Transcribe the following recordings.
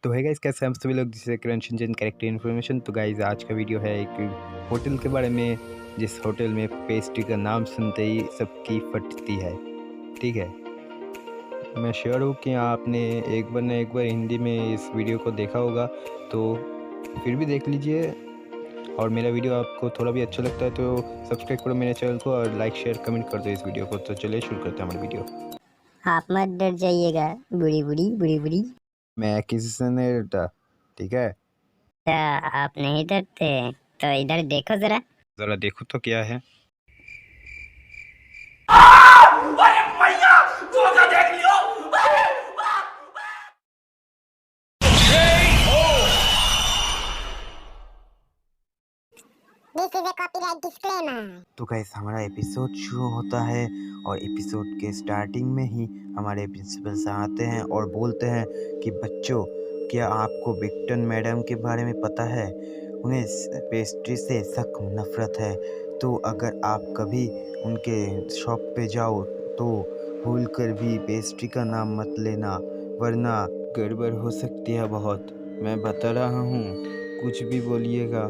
तो है गाइस, कैसे हम सभी लोग जिसे क्रंचन कैरेक्टर इन्फॉर्मेशन। तो गाइस, आज का वीडियो है एक होटल के बारे में, जिस होटल में पेस्ट्री का नाम सुनते ही सबकी फटती है। ठीक है, मैं श्योर हूँ कि आपने एक बार ना एक बार हिंदी में इस वीडियो को देखा होगा, तो फिर भी देख लीजिए। और मेरा वीडियो आपको थोड़ा भी अच्छा लगता है तो सब्सक्राइब करो मेरे चैनल को, और लाइक शेयर कमेंट कर दो इस वीडियो को। तो चलिए शुरू करते हैं हमारा वीडियो। आप मत डर जाइएगा, बूढ़ी बूढ़ी बूढ़ी बूढ़ी। मैं किसी से नहीं डरता, ठीक है। क्या आप नहीं डरते? तो इधर देखो जरा। ज़रा देखो तो क्या है। अरे मैया धोखा देख लियो। This is a copyright disclaimer. तो गाइस, हमारा एपिसोड शुरू होता है और एपिसोड के स्टार्टिंग में ही हमारे प्रिंसिपल साहब आते हैं और बोलते हैं कि बच्चों, क्या आपको विक्टर मैडम के बारे में पता है? उन्हें पेस्ट्री से सख्त नफरत है। तो अगर आप कभी उनके शॉप पे जाओ तो भूल कर भी पेस्ट्री का नाम मत लेना, वरना गड़बड़ हो सकती है बहुत। मैं बता रहा हूँ, कुछ भी बोलिएगा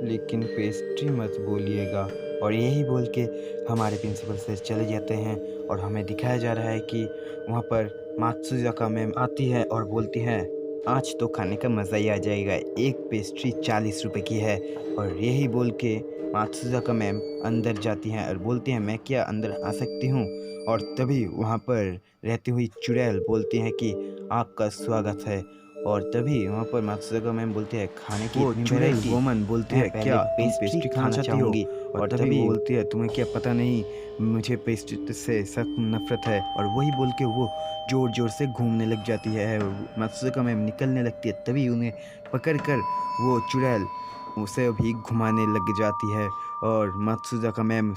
लेकिन पेस्ट्री मत बोलिएगा। और यही बोल के हमारे प्रिंसिपल सर चले जाते हैं और हमें दिखाया जा रहा है कि वहाँ पर मात्सुजाका मैम आती है और बोलती हैं, आज तो खाने का मज़ा ही आ जाएगा, एक पेस्ट्री 40 रुपए की है। और यही बोल के मात्सुजाका मैम अंदर जाती हैं और बोलती हैं, मैं क्या अंदर आ सकती हूँ? और तभी वहाँ पर रहती हुई चुड़ैल बोलती हैं कि आपका स्वागत है। और तभी वहाँ पर मात्सुजाका मैम बोलती है, खाने की इतनी वैरायटी। वुमन बोलती है, क्या तुम पेस्ट्री खाना चाहूँगी? और तभी बोलती है, तुम्हें क्या पता नहीं, मुझे पेस्ट्री से सख्त नफरत है। और वही बोल के वो ज़ोर ज़ोर से घूमने लग जाती है। मात्सुजाका मैम निकलने लगती है, तभी उन्हें पकड़ कर वो चुड़ैल उसे भी घुमाने लग जाती है और मात्सुजाका मैम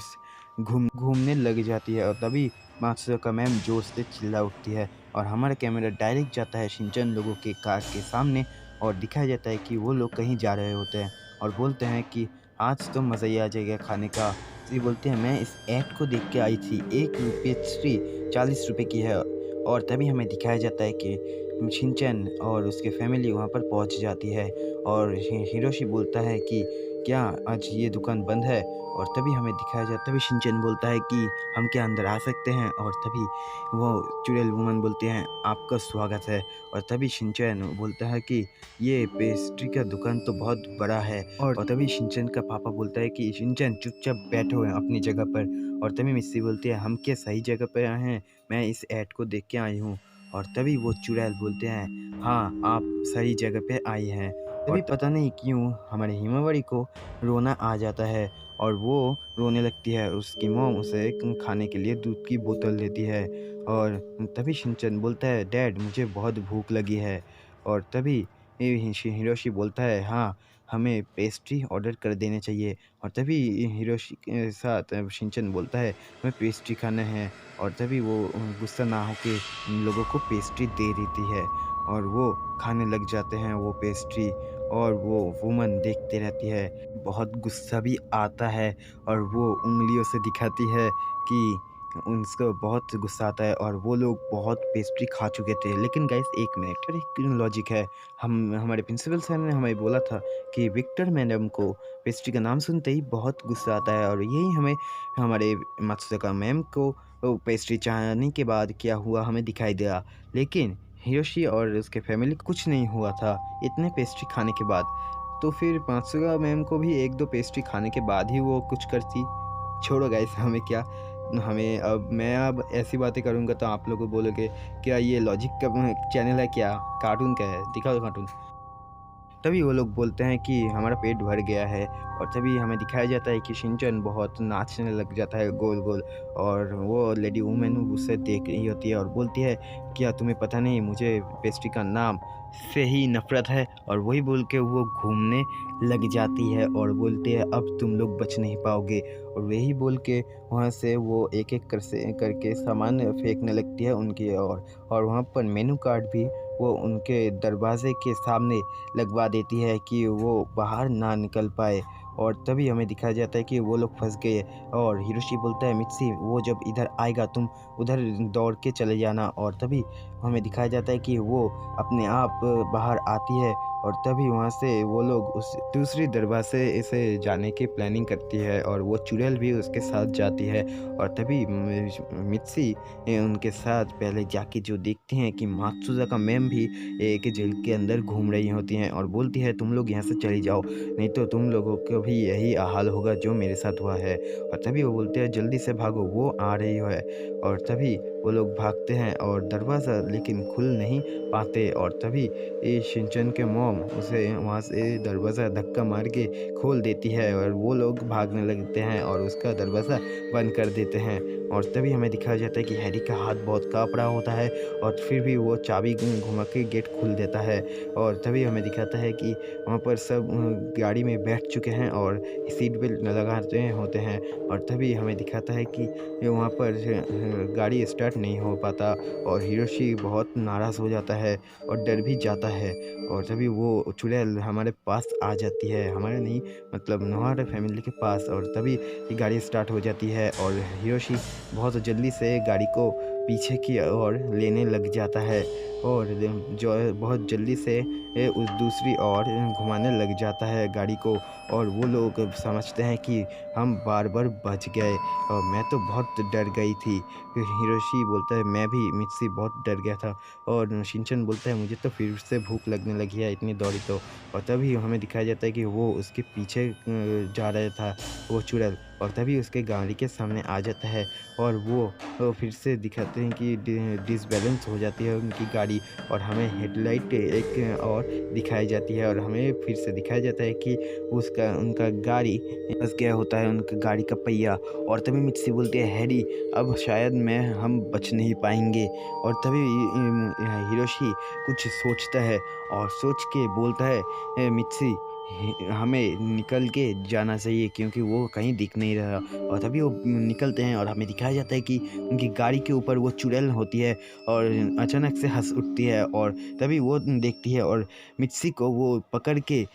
घूमने लग जाती है। और तभी मात्सुजाका मैम जोर से चिल्ला उठती है और हमारा कैमरा डायरेक्ट जाता है शिनचैन लोगों के कार के सामने और दिखाया जाता है कि वो लोग कहीं जा रहे होते हैं और बोलते हैं कि आज तो मज़ा ही आ जाएगा खाने का। ये बोलते हैं, मैं इस ऐड को देख के आई थी, एक पेस्ट्री 40 रुपए की है। और तभी हमें दिखाया जाता है कि शिनचैन और उसके फैमिली वहाँ पर पहुँच जाती है और हिरोशी बोलता है कि क्या आज ये दुकान बंद है? और तभी हमें दिखाया जाता है, तभी शिनचैन बोलता है कि हम क्या अंदर आ सकते हैं? और तभी वो चुड़ैल वुमन बोलते हैं, आपका स्वागत है। और तभी शिनचैन बोलता है कि ये पेस्ट्री का दुकान तो बहुत बड़ा है। और तभी शिनचैन का पापा बोलता है कि शिनचैन चुपचाप बैठो हैं अपनी जगह पर। और तभी मिस्सी बोलती है, हम क्या सही जगह पर आए हैं? मैं इस ऐड को देख के आई हूँ। और तभी वो चुड़ैल बोलते हैं, हाँ आप सही जगह पे आई हैं। तभी पता नहीं क्यों हमारे हिमावरी को रोना आ जाता है और वो रोने लगती है। उसकी मॉम उसे खाने के लिए दूध की बोतल देती है। और तभी शिनचैन बोलता है, डैड मुझे बहुत भूख लगी है। और तभी हिरोशी बोलता है, हाँ हमें पेस्ट्री ऑर्डर कर देने चाहिए। और तभी हिरोशी के साथ शिनचैन बोलता है, हमें पेस्ट्री खाना है। और तभी वो गुस्सा ना होके उन लोगों को पेस्ट्री दे देती है और वो खाने लग जाते हैं वो पेस्ट्री। और वो वुमन देखते रहती है, बहुत गुस्सा भी आता है और वो उंगलियों से दिखाती है कि उनको बहुत गुस्सा आता है। और वो लोग बहुत पेस्ट्री खा चुके थे। लेकिन गाइस, एक मिनट, एक लॉजिक है। हमारे प्रिंसिपल सर ने हमें बोला था कि विक्टर मैडम को पेस्ट्री का नाम सुनते ही बहुत गुस्सा आता है। और यही हमें हमारे मात्सुजाका मैम को पेस्ट्री चाहने के बाद क्या हुआ हमें दिखाई दिया। लेकिन हिरोशी और उसके फैमिली को कुछ नहीं हुआ था इतने पेस्ट्री खाने के बाद। तो फिर मात्सुगा मैम को भी एक दो पेस्ट्री खाने के बाद ही वो कुछ करती। छोड़ो गाइस, हमें क्या, हमें अब मैं अब ऐसी बातें करूँगा तो आप लोगों बोलोगे क्या ये लॉजिक का चैनल है, क्या कार्टून का है, दिखाओ कार्टून। तभी वो लोग बोलते हैं कि हमारा पेट भर गया है। और तभी हमें दिखाया जाता है कि शिनचैन बहुत नाचने लग जाता है गोल गोल। और वो लेडी वुमेन उसे देख रही होती है और बोलती है, क्या तुम्हें पता नहीं मुझे पेस्ट्री का नाम से ही नफरत है? और वही बोल के वो घूमने लग जाती है और बोलती है, अब तुम लोग बच नहीं पाओगे। और वही बोल के वहाँ से वो एक एक करके सामान फेंकने लगती है उनकी ओर। और वहाँ पर मेनू कार्ड भी वो उनके दरवाजे के सामने लगवा देती है कि वो बाहर ना निकल पाए। और तभी हमें दिखाया जाता है कि वो लोग फंस गए और हिरोशी बोलता है मित्सी वो जब इधर आएगा तुम उधर दौड़ के चले जाना। और तभी हमें दिखाया जाता है कि वो अपने आप बाहर आती है और तभी वहाँ से वो लोग उस दूसरी दरवाजे से जाने की प्लानिंग करती है और वो चुड़ैल भी उसके साथ जाती है। और तभी मित्सी उनके साथ पहले जाके जो देखते हैं कि मात्सुजाका मैम भी एक जेल के अंदर घूम रही होती हैं और बोलती है तुम लोग यहाँ से चली जाओ नहीं तो तुम लोगों को भी यही हाल होगा जो मेरे साथ हुआ है। और तभी वो बोलते हैं जल्दी से भागो वो आ रही है। और तभी वो लोग भागते हैं और दरवाज़ा लेकिन खुल नहीं पाते और तभी ये शिनचैन के मॉम उसे वहाँ से दरवाज़ा धक्का मार के खोल देती है और वो लोग भागने लगते हैं और उसका दरवाज़ा बंद कर देते हैं। और तभी हमें दिखाया जाता है कि हैरी का हाथ बहुत काँप रहा होता है और फिर भी वो चाबी घुमा के गेट खोल देता है। और तभी हमें दिखाता है कि वहाँ पर सब गाड़ी में बैठ चुके हैं और सीट बेल्ट लगाते होते हैं। और तभी हमें दिखाता है कि वहाँ पर गाड़ी स्टार्ट नहीं हो पाता और हिरोशी बहुत नाराज़ हो जाता है और डर भी जाता है। और तभी वो चुड़ैल हमारे पास आ जाती है, हमारे नहीं मतलब नोहारा फैमिली के पास। और तभी ये गाड़ी स्टार्ट हो जाती है और हिरोशी बहुत जल्दी से गाड़ी को पीछे की ओर लेने लग जाता है और जो बहुत जल्दी से उस दूसरी ओर घुमाने लग जाता है गाड़ी को। और वो लोग समझते हैं कि हम बार बच गए और मैं तो बहुत डर गई थी। फिर हिरोशी बोलता है मैं भी मित्सी बहुत डर गया था। और शिनचैन बोलता है मुझे तो फिर से भूख लगने लगी है इतनी दौड़ी तो। और तभी हमें दिखाया जाता है कि वो उसके पीछे जा रहा था वो चुड़ैल और तभी उसके गाड़ी के सामने आ जाता है और वो फिर से दिखाते हैं कि डिसबैलेंस हो जाती है उनकी गाड़ी और हमें हेडलाइट एक और दिखाई जाती है और हमें फिर से दिखाया जाता है कि उनका गाड़ी फंस गया होता है उनका गाड़ी का पहिया। और तभी मित्सी बोलती है हैरी अब शायद हम बच नहीं पाएंगे। और तभी हिरोशी कुछ सोचता है और सोच के बोलता है मित्सी हमें निकल के जाना चाहिए क्योंकि वो कहीं दिख नहीं रहा। और तभी वो निकलते हैं और हमें दिखाया जाता है कि उनकी गाड़ी के ऊपर वो चुड़ैल होती है और अचानक से हंस उठती है और तभी वो देखती है और मित्सी को वो पकड़ के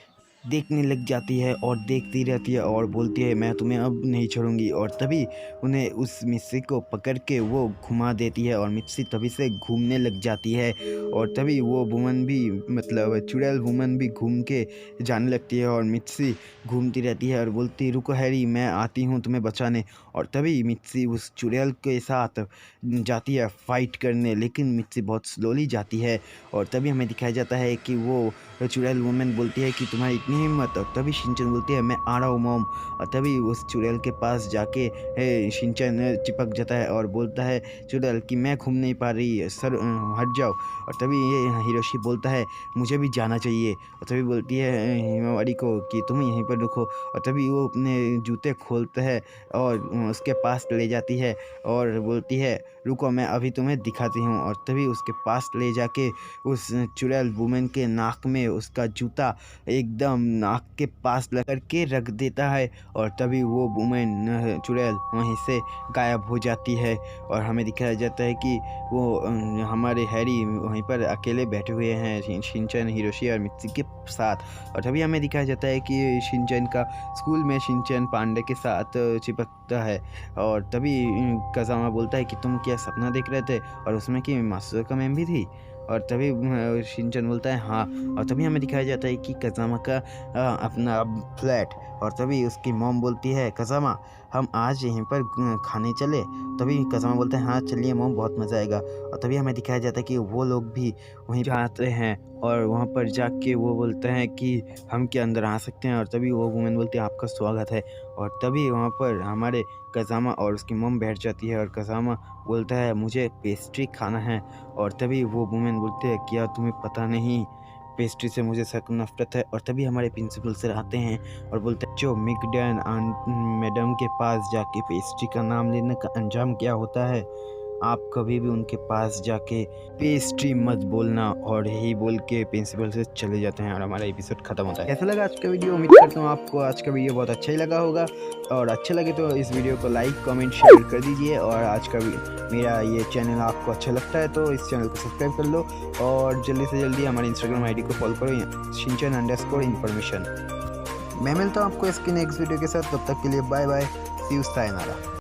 देखने लग जाती है और देखती रहती है और बोलती है मैं तुम्हें अब नहीं छोड़ूंगी। और तभी उन्हें उस मित्सी को पकड़ के वो घुमा देती है और मित्सी तभी से घूमने लग जाती है। और तभी वो वुमन भी मतलब चुड़ैल वुमन भी घूम के जाने लगती है और मित्सी घूमती रहती है और बोलती रुको हैरी मैं आती हूँ तुम्हें बचाने। और तभी मित्सी उस चुड़ैल के साथ जाती है फाइट करने लेकिन मित्सी बहुत स्लोली जाती है। और तभी हमें दिखाया जाता है कि वो चुड़ैल वुमन बोलती है कि तुम्हारी इतनी हिम्मत। और तभी शिनचैन बोलती है मैं आ रहा हूँ मॉम। और तभी उस चुड़ैल के पास जाके शिनचैन चिपक जाता है और बोलता है चुड़ैल कि मैं घूम नहीं पा रही सर हट जाओ। और तभी ये हिरोशी बोलता है मुझे भी जाना चाहिए। और तभी बोलती है हिमावारी को कि तुम यहीं पर रुको। और तभी वो अपने जूते खोलता है और उसके पास ले जाती है और बोलती है रुको मैं अभी तुम्हें दिखाती हूँ। और तभी उसके पास ले जाके उस चुड़ैल वुमेन के नाक में उसका जूता एकदम नाक के पास लग करके रख देता है और तभी वो वुमेन चुड़ैल वहीं से गायब हो जाती है। और हमें दिखाया जाता है कि वो हमारे हैरी वहीं पर अकेले बैठे हुए हैं शिनचैन हिरोशी और मित्सी के साथ। और तभी हमें दिखाया जाता है कि शिनचैन का स्कूल में शिनचैन पांडे के साथ चिपकता है। और तभी कज़ामा बोलता है कि तुम क्या सपना देख रहे थे और उसमें कि मात्सुजाका मैम भी थी। और तभी शिनचैन बोलता है हाँ। और तभी हमें दिखाया जाता है कि कज़ामा का अपना फ्लैट। और तभी उसकी मॉम बोलती है कज़ामा हम आज यहीं पर खाने चले। तभी कज़ामा बोलता है हाँ चलिए मॉम बहुत मज़ा आएगा। और तभी हमें दिखाया जाता है कि वो लोग भी वहीं जाते हैं और वहाँ पर जाके वो बोलते हैं कि हम क्या अंदर आ सकते हैं। और तभी वो वुमेन बोलती है आपका स्वागत है। और तभी वहाँ पर हमारे कज़ामा और उसकी मॉम बैठ जाती है और कज़ामा बोलता है मुझे पेस्ट्री खाना है। और तभी वो वुमेन बोलती है क्या तुम्हें पता नहीं पेस्ट्री से मुझे सख्त नफरत है। और तभी हमारे प्रिंसिपल सर आते हैं और बोलते हैं जो मिगडन मैडम के पास जाके पेस्ट्री का नाम लेने का अंजाम क्या होता है आप कभी भी उनके पास जाके पेस्ट्री मत बोलना। और यही बोल के प्रिंसिपल से चले जाते हैं और हमारा एपिसोड खत्म होता है। कैसा लगा आज का वीडियो? उम्मीद करता हूँ आपको आज का वीडियो बहुत अच्छा ही लगा होगा और अच्छा लगे तो इस वीडियो को लाइक कमेंट शेयर कर दीजिए। और आज का मेरा ये चैनल आपको अच्छा लगता है तो इस चैनल को सब्सक्राइब कर लो और जल्दी से जल्दी हमारे इंस्टाग्राम ID को फॉलो करो शिनचैन_information। मैं मिलता हूँ आपको इसकी नेक्स्ट वीडियो के साथ, तब तक के लिए bye bye, see you, sayonara.